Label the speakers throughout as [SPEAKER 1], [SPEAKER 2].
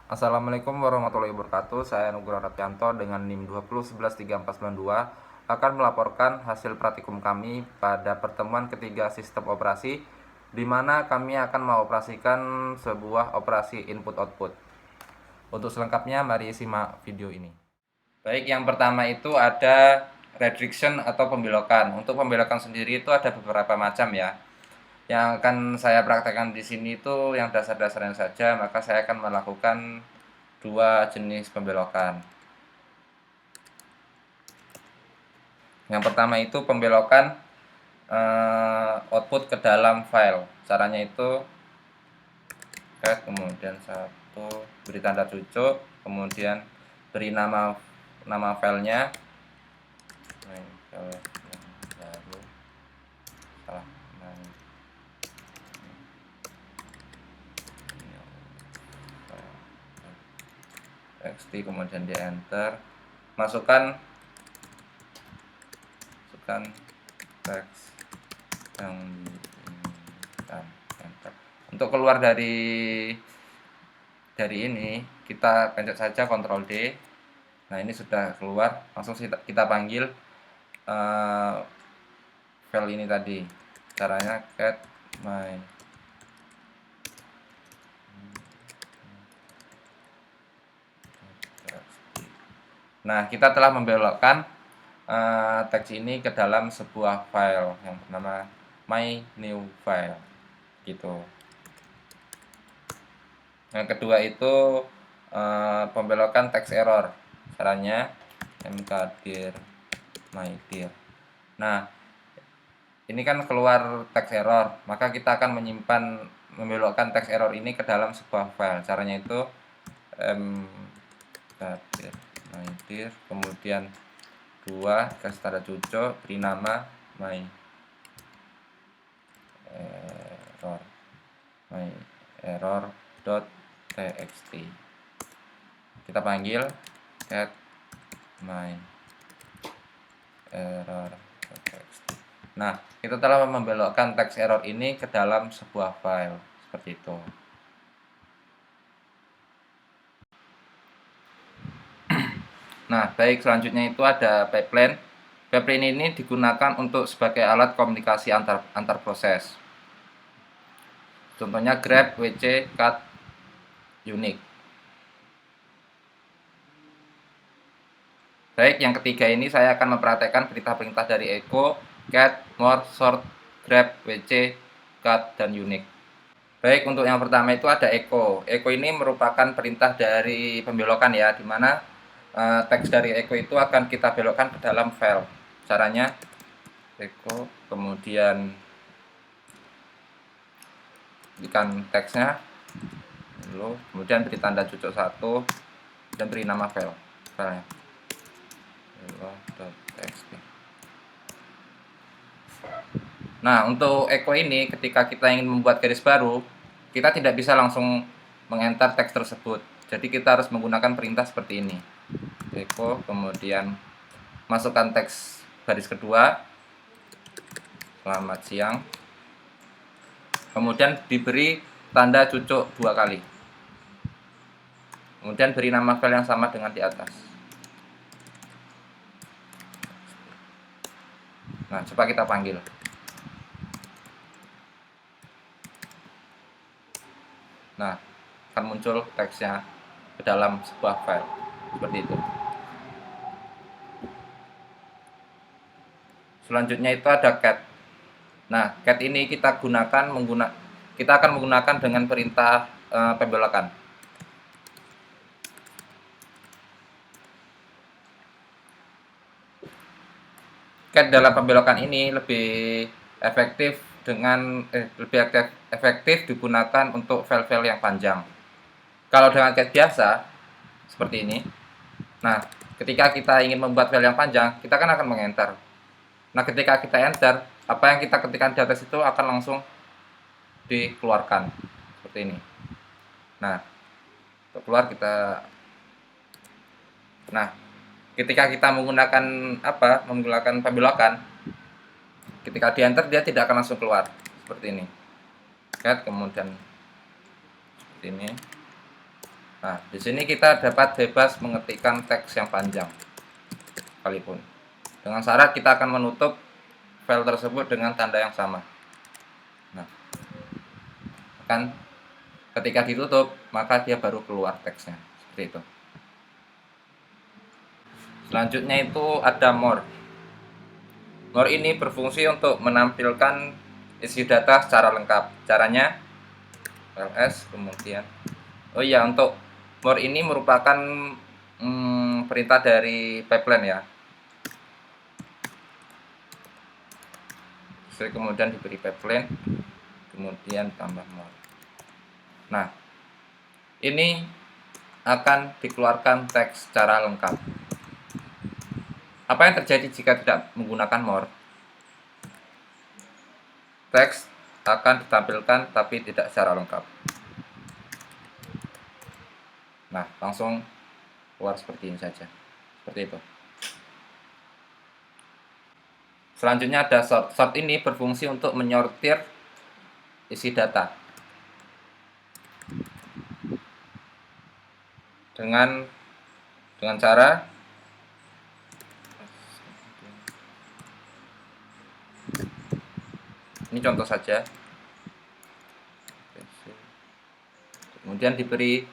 [SPEAKER 1] Assalamualaikum warahmatullahi wabarakatuh. Saya Nugroho Rapianto dengan NIM 20113492 akan melaporkan hasil praktikum kami pada pertemuan ketiga sistem operasi, di mana kami akan mengoperasikan sebuah operasi input-output. Untuk selengkapnya, mari simak video ini. Baik, yang pertama itu ada redirection atau pembelokan. Untuk pembelokan sendiri itu ada beberapa macam ya. Yang akan saya praktekkan di sini itu yang dasar-dasarnya saja, maka saya akan melakukan dua jenis pembelokan. Yang pertama itu pembelokan output ke dalam file. Caranya itu kemudian satu beri tanda cucuk, kemudian beri nama filenya. Txt, kemudian di enter, masukkan teks yang diinginkan, enter. Untuk keluar dari ini kita pencet saja Ctrl D. Nah, ini sudah keluar, langsung kita panggil file ini tadi. Caranya cat my. Nah, kita telah membelokkan teks ini ke dalam sebuah file yang bernama my new file gitu. Yang kedua itu pembelokan teks error. Caranya mkdir mydir. Nah, ini kan keluar teks error, maka kita akan membelokkan teks error ini ke dalam sebuah file. Caranya itu mkdir mydir, kemudian 2 kasih tanda cucuk, beri nama my error.txt. Kita panggil cat my error.txt. Nah, kita telah membelokkan teks error ini ke dalam sebuah file seperti itu. Nah, baik, selanjutnya itu ada pipeline. Pipeline ini digunakan untuk sebagai alat komunikasi antar proses. Contohnya grab, wc, cut, unique. Baik, yang ketiga ini saya akan mempraktekkan perintah-perintah dari echo, cat, more, sort, grab, wc, cut, dan unique. Baik, untuk yang pertama itu ada echo. Echo ini merupakan perintah dari pembelokan ya, dimana teks dari echo itu akan kita belokkan ke dalam file. Caranya echo, kemudian ikan teksnya, lalu kemudian beri tanda cucuk 1 dan beri nama filenya hello.txt. Nah, untuk echo ini ketika kita ingin membuat garis baru, kita tidak bisa langsung mengenter teks tersebut. Jadi kita harus menggunakan perintah seperti ini. Echo, kemudian masukkan teks baris kedua, selamat siang, kemudian diberi tanda cucuk 2 kali, kemudian beri nama file yang sama dengan di atas. Nah, coba kita panggil. Nah, akan muncul teksnya ke dalam sebuah file seperti itu. Selanjutnya itu ada cat. Nah, cat ini kita akan menggunakan dengan perintah pembelokan. Cat dalam pembelokan ini lebih efektif digunakan untuk file-file yang panjang. Kalau dengan cat biasa seperti ini, nah ketika kita ingin membuat file yang panjang, kita kan akan mengenter. Nah, ketika kita enter, apa yang kita ketikkan di atas itu akan langsung dikeluarkan seperti ini. Nah, untuk keluar ketika kita menggunakan pembelokan, ketika di enter dia tidak akan langsung keluar seperti ini. Kemudian seperti ini. Nah, di sini kita dapat bebas mengetikkan teks yang panjang sekalipun. Dengan syarat kita akan menutup file tersebut dengan tanda yang sama. Nah, kan ketika ditutup, maka dia baru keluar teksnya. Seperti itu. Selanjutnya itu ada more. More ini berfungsi untuk menampilkan isi data secara lengkap. Caranya ls kemudian untuk more ini merupakan perintah dari pipeline ya. Kemudian diberi pipeline, kemudian tambah more. Nah, ini akan dikeluarkan teks secara lengkap. Apa yang terjadi jika tidak menggunakan more? Teks akan ditampilkan tapi tidak secara lengkap. Nah, langsung keluar seperti ini saja. Seperti itu. Selanjutnya ada sort. Sort ini berfungsi untuk menyortir isi data dengan cara ini contoh saja. Kemudian diberi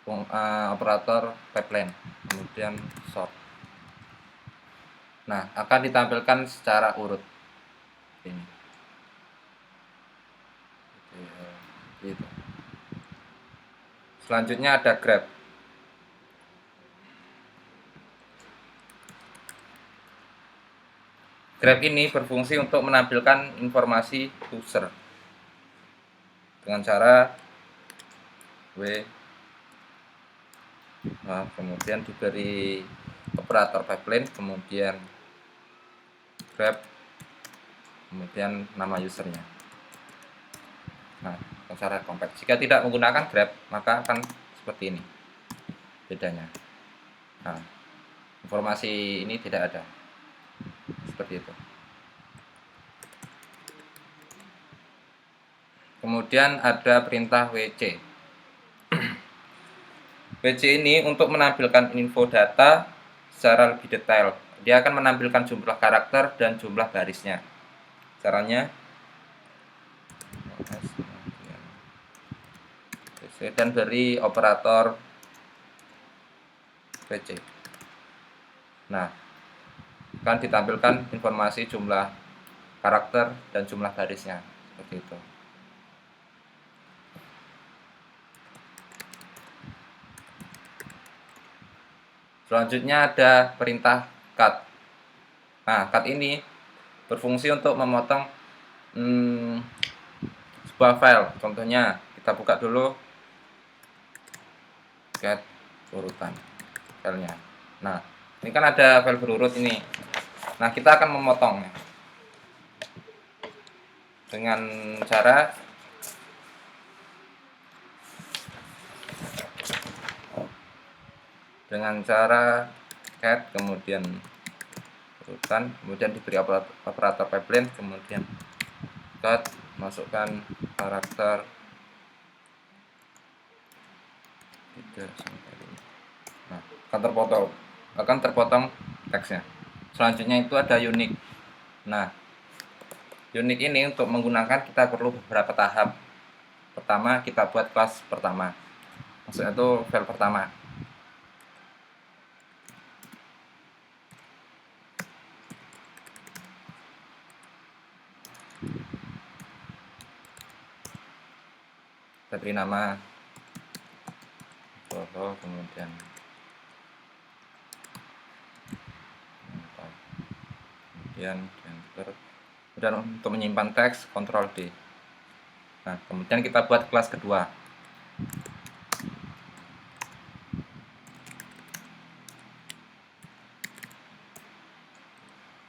[SPEAKER 1] operator pipeline, kemudian sort. Nah, akan ditampilkan secara urut ini. Gitu. Selanjutnya ada grab. Grab ini berfungsi untuk menampilkan informasi user dengan cara kemudian diberi operator pipeline, kemudian grab, kemudian nama usernya. Nah, cara compact. Jika tidak menggunakan grab, maka akan seperti ini bedanya. Nah, informasi ini tidak ada. Seperti itu. Kemudian ada perintah WC. WC ini untuk menampilkan info data secara lebih detail. Dia akan menampilkan jumlah karakter dan jumlah barisnya. Caranya dan beri operator WC. Nah, akan ditampilkan informasi jumlah karakter dan jumlah barisnya. Seperti itu. Selanjutnya ada perintah cut. Nah, cut ini berfungsi untuk memotong sebuah file. Contohnya, kita buka dulu cut urutan filenya. Nah, ini kan ada file berurut ini. Nah, kita akan memotongnya dengan cara cat kemudian urutan, kemudian diberi operator pipeline, kemudian cut, masukkan karakter 3 sampai 5. Nah, akan terpotong teksnya. Selanjutnya itu ada unique. Nah, unique ini untuk menggunakan kita perlu beberapa tahap. Pertama, kita buat kelas pertama. Maksudnya itu file pertama. Kita beri nama Solo, kemudian enter. Dan untuk menyimpan teks, Ctrl D. Nah, kemudian kita buat kelas kedua.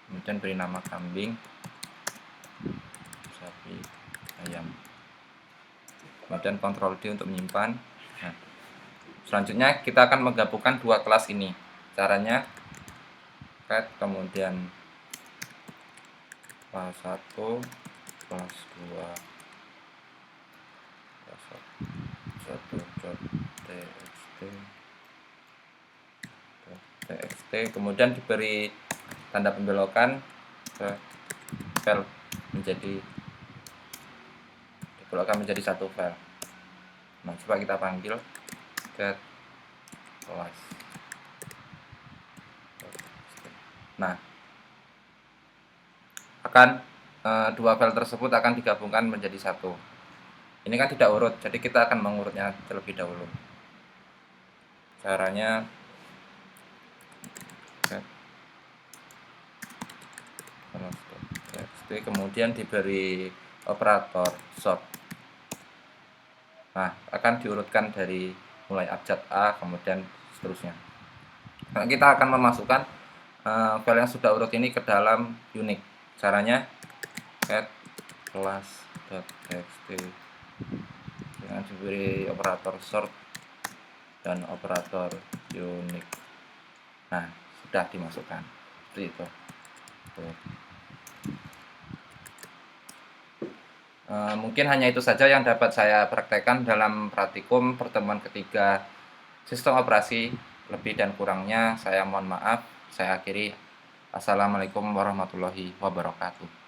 [SPEAKER 1] Kemudian beri nama kambing, sapi, ayam. Kemudian Ctrl D untuk menyimpan. Nah, selanjutnya kita akan menggabungkan dua kelas ini. Caranya cat, kemudian kelas 1, kelas 2, kelas 1, txt, kemudian diberi tanda pembelokan ke file menjadi satu file. Nah, coba kita panggil get kelas. Nah, dua file tersebut akan digabungkan menjadi satu. Ini kan tidak urut, jadi kita akan mengurutnya terlebih dahulu. Caranya kemudian diberi operator sort. Nah, akan diurutkan dari mulai abjad A kemudian seterusnya. Nah, kita akan memasukkan file yang sudah urut ini ke dalam Unix. Caranya get class.txt dengan diberi operator sort dan operator Unix. Nah, sudah dimasukkan seperti itu. Mungkin hanya itu saja yang dapat saya praktekkan dalam praktikum pertemuan ketiga sistem operasi. Lebih dan kurangnya saya mohon maaf. Saya akhiri. Assalamualaikum warahmatullahi wabarakatuh.